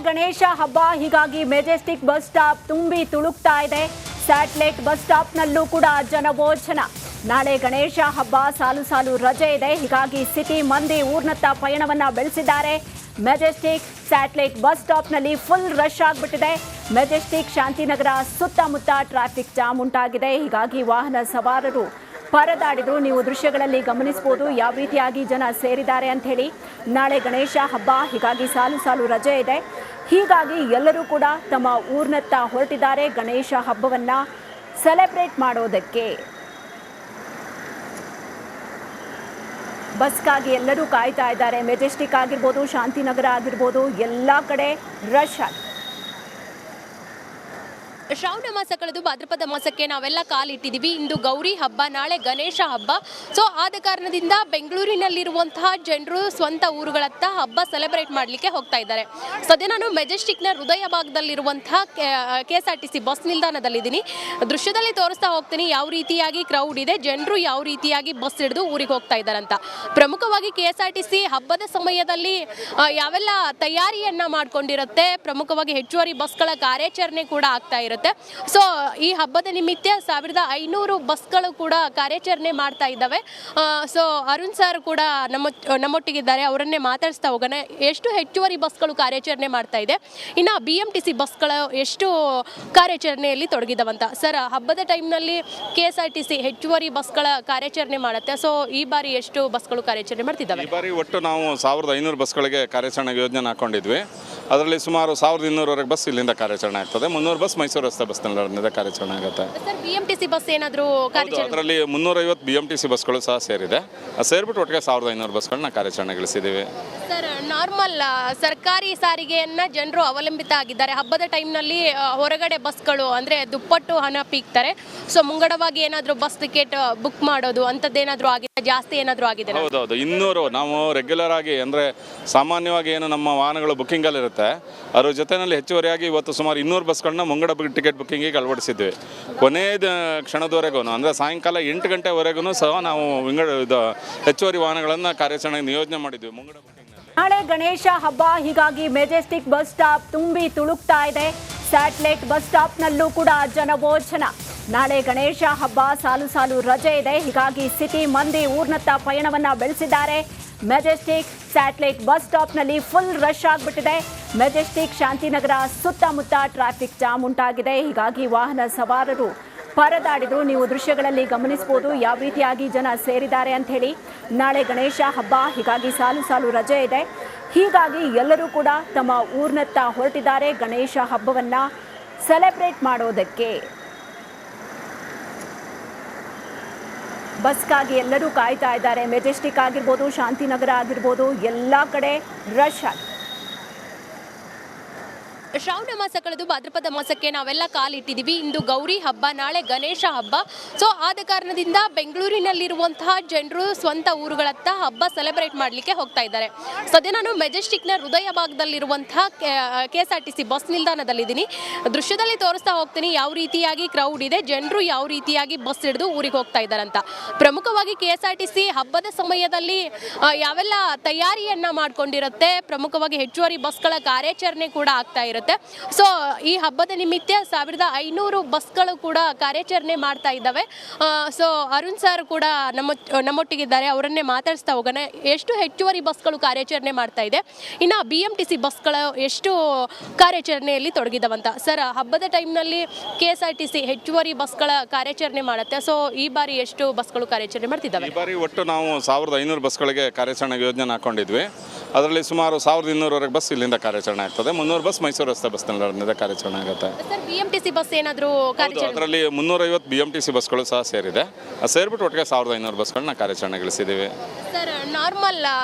ಗಣೇಶ ಹಬ್ಬ, ಹೀಗಾಗಿ Majestic bus stop ತುಂಬಿ ತುಳುಕ್ತಾ ಇದೆ. ಸ್ಯಾಟಲೈಟ್ ಬಸ್ ಸ್ಟಾಪ್ನಲ್ಲೂ ಕೂಡ ಜನವೋ ಜನ. ನಾಳೆ ಗಣೇಶ ಹಬ್ಬ, ಸಾಲು ಸಾಲು ರಜೆ ಇದೆ. ಹೀಗಾಗಿ ಸಿಟಿ ಮಂದಿ ಊರ್ನತ್ತ ಪಯಣವನ್ನ ಬೆಳೆಸಿದ್ದಾರೆ. ಮೆಜೆಸ್ಟಿಕ್ ಸ್ಯಾಟಲೈಟ್ ಬಸ್ ಸ್ಟಾಪ್ನಲ್ಲಿ ಫುಲ್ ರಶ್ ಆಗಿಬಿಟ್ಟಿದೆ. ಮೆಜೆಸ್ಟಿಕ್ ಶಾಂತಿನಗರ ಸುತ್ತಮುತ್ತ ಟ್ರಾಫಿಕ್ ಜಾಮ್ ಉಂಟಾಗಿದೆ. ಹೀಗಾಗಿ ವಾಹನ ಸವಾರರು ಪರದಾಡಿದ್ರು. ನೀವು ದೃಶ್ಯಗಳಲ್ಲಿ ಗಮನಿಸಬಹುದು ಯಾವ ರೀತಿಯಾಗಿ ಜನ ಸೇರಿದ್ದಾರೆ ಅಂತ ಹೇಳಿ. ನಾಳೆ ಗಣೇಶ ಹಬ್ಬ, ಹೀಗಾಗಿ ಸಾಲು ಸಾಲು ರಜೆ ಇದೆ. ಹೀಗಾಗಿ ಎಲ್ಲರೂ ಕೂಡ ತಮ್ಮ ಊರಿನತ್ತ ಹೊರಟಿದ್ದಾರೆ ಗಣೇಶ ಹಬ್ಬವನ್ನ ಸೆಲೆಬ್ರೇಟ್ ಮಾಡೋದಕ್ಕೆ. ಬಸ್ಗಾಗಿ ಎಲ್ಲರೂ ಕಾಯ್ತಾ ಇದ್ದಾರೆ. ಮೆಜೆಸ್ಟಿಕ್ ಆಗಿರ್ಬೋದು, ಶಾಂತಿನಗರ ಆಗಿರ್ಬೋದು, ಎಲ್ಲ ಕಡೆ ರಶ್ ಆಗಿದೆ. ಶ್ರಾವಣ ಮಾಸ ಕಳೆದು ಭಾದ್ರಪದ ಮಾಸಕ್ಕೆ ನಾವೆಲ್ಲ ಕಾಲಿಟ್ಟಿದ್ದೀವಿ. ಇಂದು ಗೌರಿ ಹಬ್ಬ, ನಾಳೆ ಗಣೇಶ ಹಬ್ಬ. ಸೊ ಆದ ಕಾರಣದಿಂದ ಬೆಂಗಳೂರಿನಲ್ಲಿರುವಂತಹ ಜನರು ಸ್ವಂತ ಊರುಗಳತ್ತ ಹಬ್ಬ ಸೆಲೆಬ್ರೇಟ್ ಮಾಡಲಿಕ್ಕೆ ಹೋಗ್ತಾ ಇದ್ದಾರೆ. ಸದ್ಯ ನಾನು ಮೆಜೆಸ್ಟಿಕ್ನ ಹೃದಯ ಭಾಗದಲ್ಲಿರುವಂತಹ KSRTC ಬಸ್ ನಿಲ್ದಾಣದಲ್ಲಿದ್ದೀನಿ. ದೃಶ್ಯದಲ್ಲಿ ತೋರಿಸ್ತಾ ಹೋಗ್ತೀನಿ ಯಾವ ರೀತಿಯಾಗಿ ಕ್ರೌಡ್ ಇದೆ, ಜನರು ಯಾವ ರೀತಿಯಾಗಿ ಬಸ್ ಹಿಡಿದು ಊರಿಗೆ ಹೋಗ್ತಾ ಇದ್ದಾರೆ ಅಂತ. ಪ್ರಮುಖವಾಗಿ KSRTC ಹಬ್ಬದ ಸಮಯದಲ್ಲಿ ಯಾವೆಲ್ಲ ತಯಾರಿಯನ್ನ ಮಾಡ್ಕೊಂಡಿರುತ್ತೆ, ಪ್ರಮುಖವಾಗಿ ಹೆಚ್ಚುವರಿ ಬಸ್ಗಳ ಕಾರ್ಯಾಚರಣೆ ಕೂಡ ಆಗ್ತಾ ಇರುತ್ತೆ. ಸೊ ಈ ಹಬ್ಬದ ನಿಮಿತ್ತ 1500 ಬಸ್ಗಳು ಕೂಡ ಕಾರ್ಯಾಚರಣೆ ಮಾಡ್ತಾ ಇದ್ದಾವೆ. ಸೊ ಅರುಣ್ ಸರ್ ಕೂಡ ನಮ್ಮೊಟ್ಟಿಗಿದ್ದಾರೆ, ಅವರನ್ನೇ ಮಾತಾಡಿಸ್ತಾ ಹೋಗೋಣ. ಎಷ್ಟು ಹೆಚ್ಚುವರಿ ಬಸ್ಗಳು ಕಾರ್ಯಾಚರಣೆ ಮಾಡ್ತಾ ಇದೆ, ಇನ್ನು BMTC ಬಸ್ಗಳು ಎಷ್ಟು ಕಾರ್ಯಾಚರಣೆಯಲ್ಲಿ ತೊಡಗಿದವಂತ. ಸರ್, ಹಬ್ಬದ ಟೈಮ್ನಲ್ಲಿ KSRTC ಹೆಚ್ಚುವರಿ ಬಸ್ಗಳ ಕಾರ್ಯಾಚರಣೆ ಮಾಡುತ್ತೆ. ಸೊ ಈ ಬಾರಿ ಎಷ್ಟು ಬಸ್ಗಳು ಕಾರ್ಯಾಚರಣೆ ಮಾಡ್ತಿದ್ದಾವೆ? ಈ ಬಾರಿ ಒಟ್ಟು ನಾವು 1500 ಬಸ್ಗಳಿಗೆ ಕಾರ್ಯಾಚರಣೆ ಯೋಜನೆ ಹಾಕೊಂಡಿದ್ವಿ. ಅದರಲ್ಲಿ ಸುಮಾರು 1200ವರೆಗೆ ಬಸ್ ಇಲ್ಲಿಂದ ಕಾರ್ಯಾಚರಣೆ ಆಗ್ತದೆ. 300 ಬಸ್ ಮೈಸೂರು ರಸ್ತೆ ಬಸ್ ನಿಲ್ದಾಣದಿಂದ ಕಾರ್ಯಾಚರಣೆ ಆಗುತ್ತೆ. ಸರ್, BMTC ಬಸ್ ಏನಾದರೂ ಕಾರ್ಯಾಚರಣೆ? ಅದರಲ್ಲಿ 350 BMTC ಬಸ್ಗಳು ಸಹ ಸೇರಿದೆ. ಅದು ಸೇರಿಬಿಟ್ಟು ಒಟ್ಟಿಗೆ 1500 ಬಸ್ಗಳನ್ನ ಕಾರ್ಯಾಚರಣೆಗೊಳಿಸಿದ್ದೀವಿ. ಸರ್, ನಾರ್ಮಲ್ ಸರ್ಕಾರಿ ಸಾರಿಗೆಯನ್ನ ಜನರು ಅವಲಂಬಿತ ಆಗಿದ್ದಾರೆ. ಹಬ್ಬದ ಟೈಮ್ನಲ್ಲಿ ಹೊರಗಡೆ ಬಸ್ಗಳು ಅಂದರೆ ದುಪ್ಪಟ್ಟು ಹಣ ಪೀಕ್ತಾರೆ. ಸೊ ಮುಂಗಡವಾಗಿ ಏನಾದರೂ ಬಸ್ ಟಿಕೆಟ್ ಬುಕ್ ಮಾಡೋದು ಅಂಥದ್ದೇನಾದರೂ ಆಗಿದೆ, ಜಾಸ್ತಿ ಏನಾದರೂ ಆಗಿದೆ? ಹೌದೌದು, 200 ನಾವು ರೆಗ್ಯುಲರ್ ಆಗಿ ಅಂದರೆ ಸಾಮಾನ್ಯವಾಗಿ ಏನು ನಮ್ಮ ವಾಹನಗಳು ಬುಕ್ಕಿಂಗಲ್ಲಿರುತ್ತೆ, ಅದ್ರ ಜೊತೆಯಲ್ಲಿ ಹೆಚ್ಚುವರಿಯಾಗಿ ಇವತ್ತು ಸುಮಾರು 200 ಬಸ್ಗಳನ್ನ ಮುಂಗಡ ಟಿಕೆಟ್ ಬುಕ್ಕಿಂಗಿಗೆ ಅಳವಡಿಸಿದ್ವಿ. ಕೊನೆಯ ಕ್ಷಣದವರೆಗೂ ಅಂದರೆ ಸಾಯಂಕಾಲ 8 ಗಂಟೆವರೆಗೂ ಸಹ ನಾವು ಹೆಚ್ಚುವರಿ ವಾಹನಗಳನ್ನು ಕಾರ್ಯಾಚರಣೆಗೆ ನಿಯೋಜನೆ ಮಾಡಿದ್ವಿ ಮುಂಗಡ ಬುಕ್ಕಿಂಗ್. ನಾಳೆ ಗಣೇಶ ಹಬ್ಬ, ಹೀಗಾಗಿ ಮೆಜೆಸ್ಟಿಕ್ ಬಸ್ ಸ್ಟಾಪ್ ತುಂಬಿ ತುಳುಕ್ತಾ ಇದೆ. ಸ್ಯಾಟಲೈಟ್ ಬಸ್ ಸ್ಟಾಪ್ನಲ್ಲೂ ಕೂಡ ಜನವೋ ಜನ. ನಾಳೆ ಗಣೇಶ ಹಬ್ಬ, ಸಾಲು ಸಾಲು ರಜೆ ಇದೆ. ಹೀಗಾಗಿ ಸಿಟಿ ಮಂದಿ ಊರ್ನತ್ತ ಪಯಣವನ್ನ ಬೆಳೆಸಿದ್ದಾರೆ. ಮೆಜೆಸ್ಟಿಕ್ ಸ್ಯಾಟಲೈಟ್ ಬಸ್ ಸ್ಟಾಪ್ನಲ್ಲಿ ಫುಲ್ ರಶ್ ಆಗಿಬಿಟ್ಟಿದೆ. ಮೆಜೆಸ್ಟಿಕ್ ಶಾಂತಿನಗರ ಸುತ್ತಮುತ್ತ ಟ್ರಾಫಿಕ್ ಜಾಮ್ ಉಂಟಾಗಿದೆ. ಹೀಗಾಗಿ ವಾಹನ ಸವಾರರು ಪರದಾಡಿದ್ರು. ನೀವು ದೃಶ್ಯಗಳಲ್ಲಿ ಗಮನಿಸಬಹುದು ಯಾವ ರೀತಿಯಾಗಿ ಜನ ಸೇರಿದ್ದಾರೆ ಅಂತ ಹೇಳಿ. ನಾಳೆ ಗಣೇಶ ಹಬ್ಬ, ಹೀಗಾಗಿ ಸಾಲು ಸಾಲು ರಜೆ ಇದೆ. ಹೀಗಾಗಿ ಎಲ್ಲರೂ ಕೂಡ ತಮ್ಮ ಊರಿನತ್ತ ಹೊರಟಿದ್ದಾರೆ ಗಣೇಶ ಹಬ್ಬವನ್ನ ಸೆಲೆಬ್ರೇಟ್ ಮಾಡೋದಕ್ಕೆ. ಬಸ್ಗಾಗಿ ಎಲ್ಲರೂ ಕಾಯ್ತಾ ಇದ್ದಾರೆ. ಮೆಜೆಸ್ಟಿಕ್ ಆಗಿರ್ಬೋದು, ಶಾಂತಿನಗರ ಆಗಿರ್ಬೋದು, ಎಲ್ಲ ಕಡೆ ರಶ್ ಆಗಿದೆ. ಶ್ರಾವಣ ಮಾಸ ಕಳೆದು ಭಾದ್ರಪದ ಮಾಸಕ್ಕೆ ನಾವೆಲ್ಲ ಕಾಲಿಟ್ಟಿದ್ದೀವಿ. ಇಂದು ಗೌರಿ ಹಬ್ಬ, ನಾಳೆ ಗಣೇಶ ಹಬ್ಬ. ಸೊ ಆದ ಕಾರಣದಿಂದ ಬೆಂಗಳೂರಿನಲ್ಲಿರುವಂತಹ ಜನರು ಸ್ವಂತ ಊರುಗಳತ್ತ ಹಬ್ಬ ಸೆಲೆಬ್ರೇಟ್ ಮಾಡಲಿಕ್ಕೆ ಹೋಗ್ತಾ ಇದ್ದಾರೆ. ಸದ್ಯ ನಾನು ಮೆಜೆಸ್ಟಿಕ್ನ ಹೃದಯ ಭಾಗದಲ್ಲಿರುವಂತಹ KSRTC ಬಸ್ ನಿಲ್ದಾಣದಲ್ಲಿದ್ದೀನಿ. ದೃಶ್ಯದಲ್ಲಿ ತೋರಿಸ್ತಾ ಹೋಗ್ತೀನಿ ಯಾವ ರೀತಿಯಾಗಿ ಕ್ರೌಡ್ ಇದೆ, ಜನರು ಯಾವ ರೀತಿಯಾಗಿ ಬಸ್ ಹಿಡಿದು ಊರಿಗೆ ಹೋಗ್ತಾ ಇದ್ದಾರೆ ಅಂತ. ಪ್ರಮುಖವಾಗಿ KSRTC ಹಬ್ಬದ ಸಮಯದಲ್ಲಿ ಯಾವೆಲ್ಲ ತಯಾರಿಯನ್ನ ಮಾಡ್ಕೊಂಡಿರುತ್ತೆ, ಪ್ರಮುಖವಾಗಿ ಹೆಚ್ಚುವರಿ ಬಸ್ಗಳ ಕಾರ್ಯಾಚರಣೆ ಕೂಡ ಆಗ್ತಾ ಇರುತ್ತೆ. ಸೊ ಈ ಹಬ್ಬದ ನಿಮಿತ್ತ 1500 ಬಸ್ಗಳು ಕೂಡ ಕಾರ್ಯಾಚರಣೆ ಮಾಡ್ತಾ ಇದ್ದಾವೆ. ಸೊ ಅರುಣ್ ಸರ್ ಕೂಡ ನಮ್ಮೊಟ್ಟಿಗಿದ್ದಾರೆ, ಅವರನ್ನೇ ಮಾತಾಡಿಸ್ತಾ ಹೋಗೋಣ. ಎಷ್ಟು ಹೆಚ್ಚುವರಿ ಬಸ್ಗಳು ಕಾರ್ಯಾಚರಣೆ ಮಾಡ್ತಾ ಇದೆ, ಇನ್ನು BMTC ಬಸ್ಗಳು ಎಷ್ಟು ಕಾರ್ಯಾಚರಣೆಯಲ್ಲಿ ತೊಡಗಿದವಂತ. ಸರ್, ಹಬ್ಬದ ಟೈಮ್ನಲ್ಲಿ KSRTC ಹೆಚ್ಚುವರಿ ಬಸ್ಗಳ ಕಾರ್ಯಾಚರಣೆ ಮಾಡುತ್ತೆ. ಸೊ ಈ ಬಾರಿ ಎಷ್ಟು ಬಸ್ಗಳು ಕಾರ್ಯಾಚರಣೆ ಮಾಡ್ತಿದ್ದಾವೆ? ಈ ಬಾರಿ ಒಟ್ಟು ನಾವು 1500 ಬಸ್ಗಳಿಗೆ ಕಾರ್ಯಾಚರಣೆ ಯೋಜನೆ ಹಾಕೊಂಡಿದ್ವಿ. ಅದರಲ್ಲಿ ಸುಮಾರು 1200ವರೆಗೆ ಬಸ್ ಇಲ್ಲಿಂದ ಕಾರ್ಯಾಚರಣೆ ಆಗ್ತದೆ. 300 ಬಸ್ ಮೈಸೂರು ರಸ್ತೆ ಬಸ್ ನಿಲ್ದಾಣದಿಂದ ಕಾರ್ಯಾಚರಣೆ ಆಗುತ್ತೆ. ಸರ್, BMTC ಬಸ್ ಏನಾದರೂ ಕಾರ್ಯಾಚರಣೆ? ಅದರಲ್ಲಿ 350 BMTC ಬಸ್ಗಳು ಸಹ ಸೇರಿದೆ. ಅದು ಸೇರಿಬಿಟ್ಟು ಒಟ್ಟಿಗೆ 1500 ಬಸ್ಗಳನ್ನ ಕಾರ್ಯಾಚರಣೆಗೊಳಿಸಿದ್ದೀವಿ. ಸರ್, ನಾರ್ಮಲ್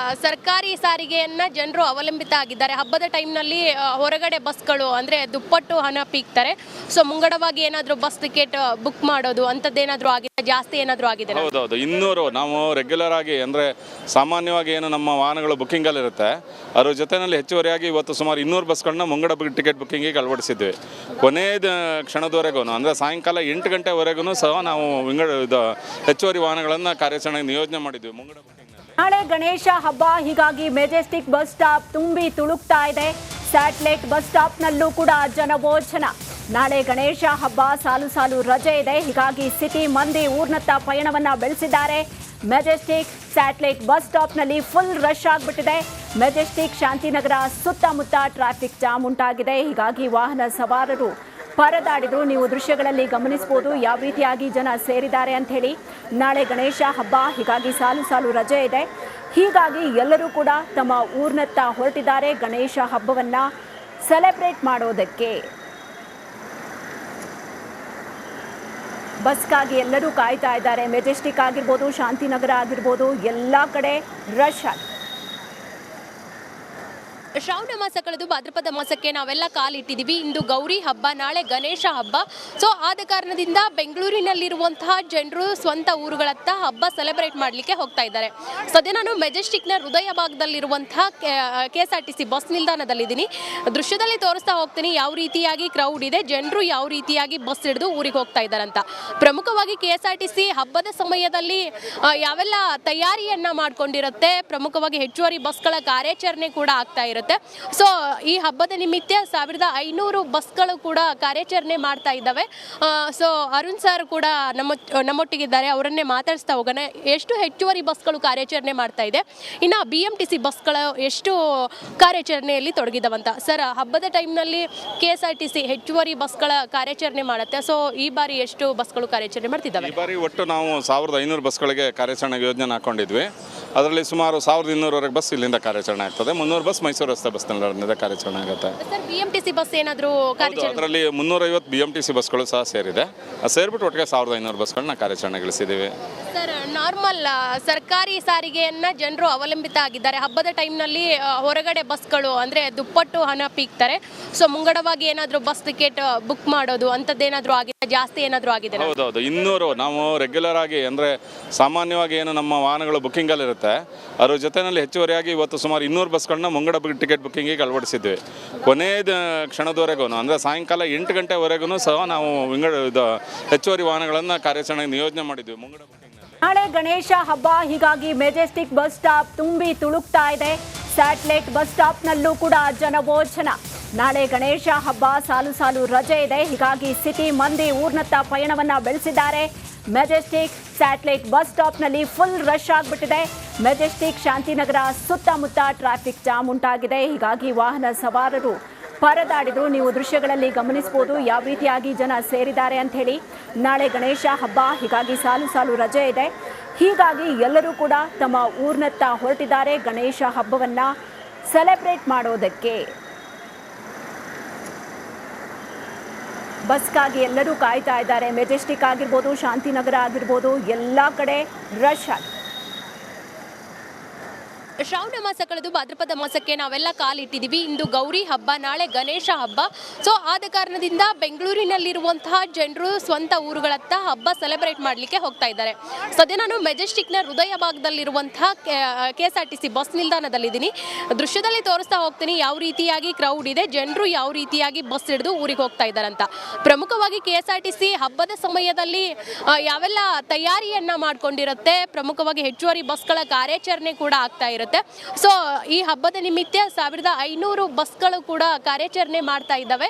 ಸರ್ಕಾರಿ ಸಾರಿಗೆಯನ್ನ ಜನರು ಅವಲಂಬಿತ ಆಗಿದ್ದಾರೆ. ಹಬ್ಬದ ಟೈಮ್ನಲ್ಲಿ ಹೊರಗಡೆ ಬಸ್ಗಳು ಅಂದರೆ ದುಪ್ಪಟ್ಟು ಹಣ ಪೀಕ್ತಾರೆ. ಸೊ ಮುಂಗಡವಾಗಿ ಏನಾದರೂ ಬಸ್ ಟಿಕೆಟ್ ಬುಕ್ ಮಾಡೋದು ಅಂಥದ್ದೇನಾದರೂ ಆಗಿದೆ, ಜಾಸ್ತಿ ಏನಾದರೂ ಆಗಿದೆ? ಹೌದೌದು, 200 ನಾವು ರೆಗ್ಯುಲರ್ ಆಗಿ ಅಂದರೆ ಸಾಮಾನ್ಯವಾಗಿ ಏನು ನಮ್ಮ ವಾಹನಗಳು ಬುಕ್ಕಿಂಗಲ್ಲಿರುತ್ತೆ, ಅದ್ರ ಜೊತೆಯಲ್ಲಿ ಹೆಚ್ಚುವರಿಯಾಗಿ ಇವತ್ತು ಸುಮಾರು 200 ಬಸ್ಗಳನ್ನ ಮುಂಗಡ ಟಿಕೆಟ್ ಬುಕ್ಕಿಂಗಿಗೆ ಅಳವಡಿಸಿದ್ವಿ. ಕೊನೆಯ ಕ್ಷಣದವರೆಗೂ ಅಂದರೆ ಸಾಯಂಕಾಲ 8 ಗಂಟೆವರೆಗೂ ಸಹ ನಾವು ಹೆಚ್ಚುವರಿ ವಾಹನಗಳನ್ನು ಕಾರ್ಯಾಚರಣೆಗೆ ನಿಯೋಜನೆ ಮಾಡಿದ್ವಿ ಮುಂಗಡ ಬುಕ್ಕಿಂಗ್. ನಾಳೆ ಗಣೇಶ ಹಬ್ಬ, ಹೀಗಾಗಿ ಮೆಜೆಸ್ಟಿಕ್ ಬಸ್ ಸ್ಟಾಪ್ ತುಂಬಿ ತುಳುಕ್ತಾ ಇದೆ. ಸ್ಯಾಟ್ಲೈಟ್ ಬಸ್ ಸ್ಟಾಪ್ನಲ್ಲೂ ಕೂಡ ಜನವೋಚನ. ನಾಳೆ ಗಣೇಶ ಹಬ್ಬ, ಸಾಲು ಸಾಲು ರಜೆ ಇದೆ. ಹೀಗಾಗಿ ಸಿಟಿ ಮಂದಿ ಊರ್ನತ್ತ ಪಯಣವನ್ನ ಬೆಳೆಸಿದ್ದಾರೆ. ಮೆಜೆಸ್ಟಿಕ್ ಸ್ಯಾಟ್ಲೈಟ್ ಬಸ್ ಸ್ಟಾಪ್ನಲ್ಲಿ ಫುಲ್ ರಶ್ ಆಗಿಬಿಟ್ಟಿದೆ. ಮೆಜೆಸ್ಟಿಕ್ ಶಾಂತಿನಗರ ಸುತ್ತಮುತ್ತ ಟ್ರಾಫಿಕ್ ಜಾಮ್ ಉಂಟಾಗಿದೆ. ಹೀಗಾಗಿ ವಾಹನ ಸವಾರರು ಪರದಾಡಿದ್ರು. ನೀವು ದೃಶ್ಯಗಳಲ್ಲಿ ಗಮನಿಸಬಹುದು ಯಾವ ರೀತಿಯಾಗಿ ಜನ ಸೇರಿದ್ದಾರೆ ಅಂತ ಹೇಳಿ. ನಾಳೆ ಗಣೇಶ ಹಬ್ಬ, ಹೀಗಾಗಿ ಸಾಲು ಸಾಲು ರಜೆ ಇದೆ. ಹೀಗಾಗಿ ಎಲ್ಲರೂ ಕೂಡ ತಮ್ಮ ಊರಿನತ್ತ ಹೊರಟಿದ್ದಾರೆ ಗಣೇಶ ಹಬ್ಬವನ್ನ ಸೆಲೆಬ್ರೇಟ್ ಮಾಡೋದಕ್ಕೆ. ಬಸ್ಗಾಗಿ ಎಲ್ಲರೂ ಕಾಯ್ತಾ ಇದ್ದಾರೆ. ಮೆಜೆಸ್ಟಿಕ್ ಆಗಿರ್ಬೋದು, ಶಾಂತಿನಗರ ಆಗಿರ್ಬೋದು, ಎಲ್ಲ ಕಡೆ ರಶ್ ಆಗಿದೆ. ಶ್ರಾವಣ ಮಾಸ ಕಳೆದು ಭಾದ್ರಪದ ಮಾಸಕ್ಕೆ ನಾವೆಲ್ಲ ಕಾಲಿಟ್ಟಿದ್ದೀವಿ. ಇಂದು ಗೌರಿ ಹಬ್ಬ, ನಾಳೆ ಗಣೇಶ ಹಬ್ಬ. ಸೊ ಆದ ಕಾರಣದಿಂದ ಬೆಂಗಳೂರಿನಲ್ಲಿರುವಂತಹ ಜನರು ಸ್ವಂತ ಊರುಗಳತ್ತ ಹಬ್ಬ ಸೆಲೆಬ್ರೇಟ್ ಮಾಡಲಿಕ್ಕೆ ಹೋಗ್ತಾ ಇದ್ದಾರೆ. ಸದ್ಯ ನಾನು ಮೆಜೆಸ್ಟಿಕ್ನ ಹೃದಯ ಭಾಗದಲ್ಲಿರುವಂತಹ KSRTC ಬಸ್ ನಿಲ್ದಾಣದಲ್ಲಿದ್ದೀನಿ. ದೃಶ್ಯದಲ್ಲಿ ತೋರಿಸ್ತಾ ಹೋಗ್ತೀನಿ ಯಾವ ರೀತಿಯಾಗಿ ಕ್ರೌಡ್ ಇದೆ, ಜನರು ಯಾವ ರೀತಿಯಾಗಿ ಬಸ್ ಹಿಡಿದು ಊರಿಗೆ ಹೋಗ್ತಾ ಇದ್ದಾರೆ ಅಂತ. ಪ್ರಮುಖವಾಗಿ KSRTC ಹಬ್ಬದ ಸಮಯದಲ್ಲಿ ಯಾವೆಲ್ಲ ತಯಾರಿಯನ್ನ ಮಾಡ್ಕೊಂಡಿರುತ್ತೆ, ಪ್ರಮುಖವಾಗಿ ಹೆಚ್ಚುವರಿ ಬಸ್ಗಳ ಕಾರ್ಯಾಚರಣೆ ಕೂಡ ಆಗ್ತಾ ಇರುತ್ತೆ. ಸೊ ಈ ಹಬ್ಬದ ನಿಮಿತ್ತ 1500 ಬಸ್ಗಳು ಕೂಡ ಕಾರ್ಯಾಚರಣೆ ಮಾಡ್ತಾ ಇದ್ದಾವೆ. ಸೊ ಅರುಣ್ ಸರ್ ಕೂಡ ನಮ್ಮೊಟ್ಟಿಗಿದ್ದಾರೆ, ಅವರನ್ನೇ ಮಾತಾಡಿಸ್ತಾ ಹೋಗೋಣ. ಎಷ್ಟು ಹೆಚ್ಚುವರಿ ಬಸ್ಗಳು ಕಾರ್ಯಾಚರಣೆ ಮಾಡ್ತಾ ಇದೆ, ಇನ್ನು BMTC ಬಸ್ಗಳು ಎಷ್ಟು ಕಾರ್ಯಾಚರಣೆಯಲ್ಲಿ ತೊಡಗಿದವಂತ. ಸರ್, ಹಬ್ಬದ ಟೈಮ್ನಲ್ಲಿ KSRTC ಹೆಚ್ಚುವರಿ ಬಸ್ಗಳ ಕಾರ್ಯಾಚರಣೆ ಮಾಡುತ್ತೆ. ಸೊ ಈ ಬಾರಿ ಎಷ್ಟು ಬಸ್ಗಳು ಕಾರ್ಯಾಚರಣೆ ಮಾಡ್ತಿದ್ದಾವೆ? ಈ ಬಾರಿ ಒಟ್ಟು ನಾವು 1500 ಬಸ್ಗಳಿಗೆ ಕಾರ್ಯಾಚರಣೆ ಯೋಜನೆ ಹಾಕೊಂಡಿದ್ವಿ. ಅದರಲ್ಲಿ ಸುಮಾರು 1200ವರೆಗೆ ಬಸ್ ಇಲ್ಲಿಂದ ಕಾರ್ಯಾಚರಣೆ ಆಗ್ತದೆ. 300 ಬಸ್ ಮೈಸೂರು ರಸ್ತೆ ಬಸ್ ನಿಲ್ದಾಣದಿಂದ ಕಾರ್ಯಾಚರಣೆ ಆಗುತ್ತೆ. ಸರ್, BMTC ಬಸ್ ಏನಾದರೂ ಕಾರ್ಯಾಚರಣೆ? ಅದರಲ್ಲಿ 350 BMTC ಬಸ್ಗಳು ಸಹ ಸೇರಿದೆ. ಅದು ಸೇರಿಬಿಟ್ಟು ಒಟ್ಟಿಗೆ 1500 ಬಸ್ಗಳನ್ನ ಕಾರ್ಯಾಚರಣೆಗೊಳಿಸಿದ್ದೀವಿ. ಸರ್, ನಾರ್ಮಲ್ ಸರ್ಕಾರಿ ಸಾರಿಗೆಯನ್ನ ಜನರು ಅವಲಂಬಿತ ಆಗಿದ್ದಾರೆ. ಹಬ್ಬದ ಟೈಮ್ನಲ್ಲಿ ಹೊರಗಡೆ ಬಸ್ಗಳು ಅಂದರೆ ದುಪ್ಪಟ್ಟು ಹಣ ಪೀಕ್ತಾರೆ. ಸೊ ಮುಂಗಡವಾಗಿ ಏನಾದರೂ ಬಸ್ ಟಿಕೆಟ್ ಬುಕ್ ಮಾಡೋದು ಅಂಥದ್ದೇನಾದರೂ ಆಗಿದೆ, ಜಾಸ್ತಿ ಏನಾದರೂ ಆಗಿದೆ? ಹೌದೌದು, 200 ನಾವು ರೆಗ್ಯುಲರ್ ಆಗಿ ಅಂದರೆ ಸಾಮಾನ್ಯವಾಗಿ ಏನು ನಮ್ಮ ವಾಹನಗಳು ಬುಕ್ಕಿಂಗಲ್ಲಿರುತ್ತೆ, ಅದ್ರ ಜೊತೆಯಲ್ಲಿ ಹೆಚ್ಚುವರಿಯಾಗಿ ಇವತ್ತು ಸುಮಾರು 200 ಬಸ್ಗಳನ್ನ ಮುಂಗಡ ಟಿಕೆಟ್ ಬುಕ್ಕಿಂಗಿಗೆ ಅಳವಡಿಸಿದ್ವಿ. ಕೊನೆಯ ಕ್ಷಣದವರೆಗೂ ಅಂದರೆ ಸಾಯಂಕಾಲ 8 ಗಂಟೆವರೆಗೂ ಸಹ ನಾವು ಹೆಚ್ಚುವರಿ ವಾಹನಗಳನ್ನು ಕಾರ್ಯಾಚರಣೆಗೆ ನಿಯೋಜನೆ ಮಾಡಿದ್ವಿ ಮುಂಗಡ ಬುಕ್ಕಿಂಗ್. ನಾಳೆ ಗಣೇಶ ಹಬ್ಬ, ಹೀಗಾಗಿ ಮೆಜೆಸ್ಟಿಕ್ ಬಸ್ ಸ್ಟಾಪ್ ತುಂಬಿ ತುಳುಕ್ತಾ ಇದೆ. ಸ್ಯಾಟ್ಲೈಟ್ ಬಸ್ ಸ್ಟಾಪ್ನಲ್ಲೂ ಕೂಡ ಜನವೋಚನ. ನಾಳೆ ಗಣೇಶ ಹಬ್ಬ, ಸಾಲು ಸಾಲು ರಜೆ ಇದೆ. ಹೀಗಾಗಿ ಸಿಟಿ ಮಂದಿ ಊರ್ನತ್ತ ಪಯಣವನ್ನ ಬೆಳೆಸಿದ್ದಾರೆ. ಮೆಜೆಸ್ಟಿಕ್ ಸ್ಯಾಟ್ಲೈಟ್ ಬಸ್ ಸ್ಟಾಪ್ನಲ್ಲಿ ಫುಲ್ ರಶ್ ಆಗಿಬಿಟ್ಟಿದೆ. ಮೆಜೆಸ್ಟಿಕ್ ಶಾಂತಿನಗರ ಸುತ್ತಮುತ್ತ ಟ್ರಾಫಿಕ್ ಜಾಮ್ ಉಂಟಾಗಿದೆ. ಹೀಗಾಗಿ ವಾಹನ ಸವಾರರು ಪರದಾಡಿದ್ರು. ನೀವು ದೃಶ್ಯಗಳಲ್ಲಿ ಗಮನಿಸಬಹುದು ಯಾವ ರೀತಿಯಾಗಿ ಜನ ಸೇರಿದ್ದಾರೆ ಅಂತ ಹೇಳಿ. ನಾಳೆ ಗಣೇಶ ಹಬ್ಬ, ಹೀಗಾಗಿ ಸಾಲು ಸಾಲು ರಜೆ ಇದೆ. ಹೀಗಾಗಿ ಎಲ್ಲರೂ ಕೂಡ ತಮ್ಮ ಊರಿನತ್ತ ಹೊರಟಿದ್ದಾರೆ ಗಣೇಶ ಹಬ್ಬವನ್ನ ಸೆಲೆಬ್ರೇಟ್ ಮಾಡೋದಕ್ಕೆ. ಬಸ್ಗಾಗಿ ಎಲ್ಲರೂ ಕಾಯ್ತಾ ಇದ್ದಾರೆ. ಮೆಜೆಸ್ಟಿಕ್ ಆಗಿರ್ಬೋದು, ಶಾಂತಿನಗರ ಆಗಿರ್ಬೋದು, ಎಲ್ಲ ಕಡೆ ರಶ್ ಆಗಿದೆ. ಶ್ರಾವಣ ಮಾಸ ಕಳೆದು ಭಾದ್ರಪದ ಮಾಸಕ್ಕೆ ನಾವೆಲ್ಲ ಕಾಲಿಟ್ಟಿದ್ದೀವಿ. ಇಂದು ಗೌರಿ ಹಬ್ಬ, ನಾಳೆ ಗಣೇಶ ಹಬ್ಬ. ಸೊ ಆದ ಕಾರಣದಿಂದ ಬೆಂಗಳೂರಿನಲ್ಲಿರುವಂತಹ ಜನರು ಸ್ವಂತ ಊರುಗಳತ್ತ ಹಬ್ಬ ಸೆಲೆಬ್ರೇಟ್ ಮಾಡಲಿಕ್ಕೆ ಹೋಗ್ತಾ ಇದ್ದಾರೆ. ಸದ್ಯ ನಾನು ಮೆಜೆಸ್ಟಿಕ್ನ ಹೃದಯ ಭಾಗದಲ್ಲಿರುವಂತಹ KSRTC ಬಸ್ ನಿಲ್ದಾಣದಲ್ಲಿದ್ದೀನಿ. ದೃಶ್ಯದಲ್ಲಿ ತೋರಿಸ್ತಾ ಹೋಗ್ತೀನಿ ಯಾವ ರೀತಿಯಾಗಿ ಕ್ರೌಡ್ ಇದೆ, ಜನರು ಯಾವ ರೀತಿಯಾಗಿ ಬಸ್ ಹಿಡಿದು ಊರಿಗೆ ಹೋಗ್ತಾ ಇದ್ದಾರೆ ಅಂತ. ಪ್ರಮುಖವಾಗಿ KSRTC ಹಬ್ಬದ ಸಮಯದಲ್ಲಿ ಯಾವೆಲ್ಲ ತಯಾರಿಯನ್ನ ಮಾಡ್ಕೊಂಡಿರುತ್ತೆ, ಪ್ರಮುಖವಾಗಿ ಹೆಚ್ಚುವರಿ ಬಸ್ಗಳ ಕಾರ್ಯಾಚರಣೆ ಕೂಡ ಆಗ್ತಾ ಇರುತ್ತೆ. ಸೊ ಈ ಹಬ್ಬದ ನಿಮಿತ್ತ 1500 ಬಸ್ಗಳು ಕೂಡ ಕಾರ್ಯಾಚರಣೆ ಮಾಡ್ತಾ ಇದ್ದಾವೆ.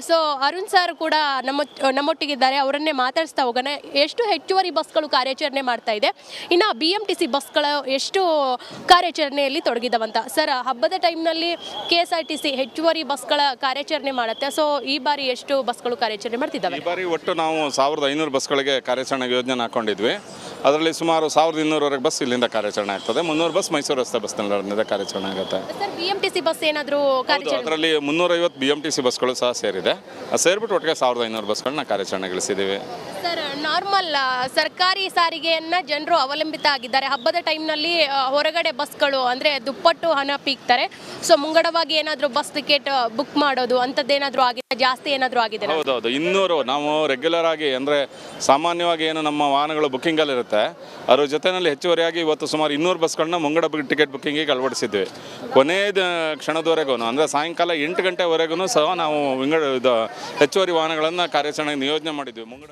ಸೊ ಅರುಣ್ ಸರ್ ಕೂಡ ನಮ್ಮೊಟ್ಟಿಗಿದ್ದಾರೆ, ಅವರನ್ನೇ ಮಾತಾಡಿಸ್ತಾ ಹೋಗೋಣ. ಎಷ್ಟು ಹೆಚ್ಚುವರಿ ಬಸ್ಗಳು ಕಾರ್ಯಾಚರಣೆ ಮಾಡ್ತಾ ಇದೆ, ಇನ್ನು BMTC ಬಸ್ಗಳು ಎಷ್ಟು ಕಾರ್ಯಾಚರಣೆಯಲ್ಲಿ ತೊಡಗಿದವಂತ. ಸರ್, ಹಬ್ಬದ ಟೈಮ್ನಲ್ಲಿ KSRTC ಹೆಚ್ಚುವರಿ ಬಸ್ಗಳ ಕಾರ್ಯಾಚರಣೆ ಮಾಡುತ್ತೆ. ಸೊ ಈ ಬಾರಿ ಎಷ್ಟು ಬಸ್ಗಳು ಕಾರ್ಯಾಚರಣೆ ಮಾಡ್ತಿದ್ದಾವೆ? ಈ ಬಾರಿ ಒಟ್ಟು ನಾವು 1500 ಬಸ್ಗಳಿಗೆ ಕಾರ್ಯಾಚರಣೆ ಯೋಜನೆ ಹಾಕೊಂಡಿದ್ವಿ. ಅದರಲ್ಲಿ ಸುಮಾರು 1200ವರೆಗೆ ಬಸ್ ಇಲ್ಲಿಂದ ಕಾರ್ಯಾಚರಣೆ ಆಗ್ತದೆ. 300 ಬಸ್ ಮೈಸೂರು ರಸ್ತೆ ಬಸ್ ನಿಲ್ದಾಣದಿಂದ ಕಾರ್ಯಾಚರಣೆ ಆಗುತ್ತೆ. ಸರ್, BMTC ಬಸ್ ಏನಾದರೂ ಕಾರ್ಯಾಚರಣೆ? ಅದರಲ್ಲಿ 350 BMTC ಬಸ್ಗಳು ಸಹ ಸೇರಿದೆ. ಅದು ಸೇರಿಬಿಟ್ಟು ಒಟ್ಟಿಗೆ 1500 ಬಸ್ಗಳನ್ನ ಕಾರ್ಯಾಚರಣೆಗೊಳಿಸಿದ್ದೀವಿ. ಸರ್, ನಾರ್ಮಲ್ ಸರ್ಕಾರಿ ಸಾರಿಗೆಯನ್ನ ಜನರು ಅವಲಂಬಿತ ಆಗಿದ್ದಾರೆ. ಹಬ್ಬದ ಟೈಮ್ನಲ್ಲಿ ಹೊರಗಡೆ ಬಸ್ಗಳು ಅಂದರೆ ದುಪ್ಪಟ್ಟು ಹಣ ಪೀಕ್ತಾರೆ. ಸೊ ಮುಂಗಡವಾಗಿ ಏನಾದರೂ ಬಸ್ ಟಿಕೆಟ್ ಬುಕ್ ಮಾಡೋದು ಅಂಥದ್ದೇನಾದರೂ ಆಗಿದೆ, ಜಾಸ್ತಿ ಏನಾದರೂ ಆಗಿದೆ? ಹೌದೌದು, 200 ನಾವು ರೆಗ್ಯುಲರ್ ಆಗಿ ಅಂದರೆ ಸಾಮಾನ್ಯವಾಗಿ ಏನು ನಮ್ಮ ವಾಹನಗಳು ಬುಕ್ಕಿಂಗಲ್ಲಿರುತ್ತೆ, ಅದ್ರ ಜೊತೆಯಲ್ಲಿ ಹೆಚ್ಚುವರಿಯಾಗಿ ಇವತ್ತು ಸುಮಾರು 200 ಬಸ್ಗಳನ್ನ ಮುಂಗಡ ಟಿಕೆಟ್ ಬುಕ್ಕಿಂಗಿಗೆ ಅಳವಡಿಸಿದ್ವಿ. ಕೊನೆಯ ಕ್ಷಣದವರೆಗೂ ಅಂದರೆ ಸಾಯಂಕಾಲ 8 ಗಂಟೆವರೆಗೂ ಸಹ ನಾವು ಹೆಚ್ಚುವರಿ ವಾಹನಗಳನ್ನು ಕಾರ್ಯಾಚರಣೆಗೆ ನಿಯೋಜನೆ ಮಾಡಿದ್ವಿ ಮುಂಗಡ